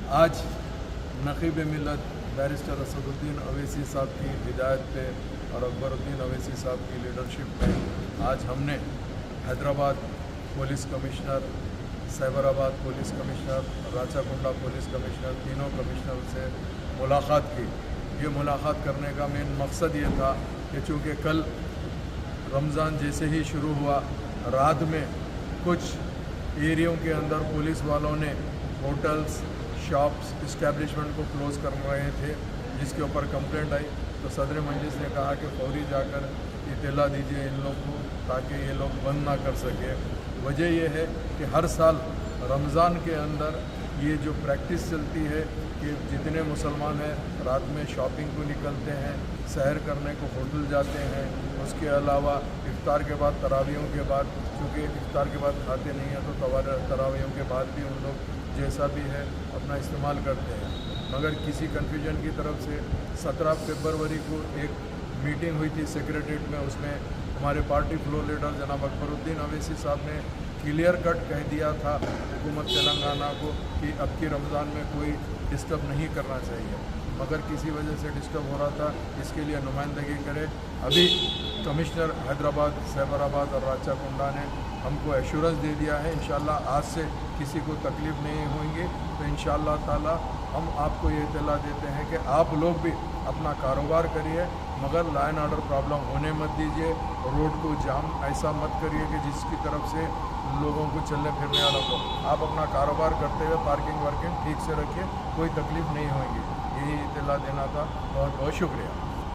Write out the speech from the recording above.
आज नक़ीब मिलत बैरिस्टर असदुद्दीन अवैसी साहब की हिदायत पे और अकबरुद्दीन अवैसी साहब की लीडरशिप में आज हमने Hyderabad police commissioner, Cyberabad police commissioner, Rachakonda police commissioner, तीनों कमिश्नर से मुलाकात की। ये मुलाकात करने का मेन मकसद ये था कि चूँकि कल रमज़ान जैसे ही शुरू हुआ, रात में कुछ एरियो के अंदर पुलिस वालों ने होटल्स, शॉप्स, इस्टेब्लिशमेंट को क्लोज़ कर रहे थे, जिसके ऊपर कंप्लेंट आई। तो सदर मजलिस ने कहा कि फौरी जाकर इत्तला दीजिए इन लोग को ताकि ये लोग बंद ना कर सके। वजह यह है कि हर साल रमज़ान के अंदर ये जो प्रैक्टिस चलती है कि जितने मुसलमान हैं रात में शॉपिंग को निकलते हैं, सैर करने को होटल जाते हैं, उसके अलावा इफ्तार के बाद, तरावियों के बाद, क्योंकि इफ्तार के बाद खाते नहीं हैं तो तरावियों के बाद भी उन लोग जैसा भी है अपना इस्तेमाल करते हैं। मगर किसी कन्फ्यूजन की तरफ से 17 फरवरी को एक मीटिंग हुई थी सेक्रेटरीट में, उसमें हमारे पार्टी फ्लोर लीडर जनाब अकबरुद्दीन अवैसी साहब ने क्लियर कट कह दिया था हुकूमत तेलंगाना को कि अब की रमज़ान में कोई डिस्टर्ब नहीं करना चाहिए, मगर किसी वजह से डिस्टर्ब हो रहा था, इसके लिए नुमाइंदगी करे। अभी कमिश्नर हैदराबाद, साइबराबाद और राचाकुंडा ने हमको एश्योरेंस दे दिया है इंशाअल्लाह आज से किसी को तकलीफ़ नहीं होंगी। तो इंशाअल्लाह ताला हम आपको ये इत्तला देते हैं कि आप लोग भी अपना कारोबार करिए, मगर लॉ एंड ऑर्डर प्रॉब्लम होने मत दीजिए, रोड को जाम ऐसा मत करिए कि जिसकी तरफ से लोगों को चलने फिरने वाला को। आप अपना कारोबार करते हुए पार्किंग वार्किंग ठीक से रखिए, कोई तकलीफ़ नहीं होगी। यही इत्तला देना था। बहुत बहुत शुक्रिया।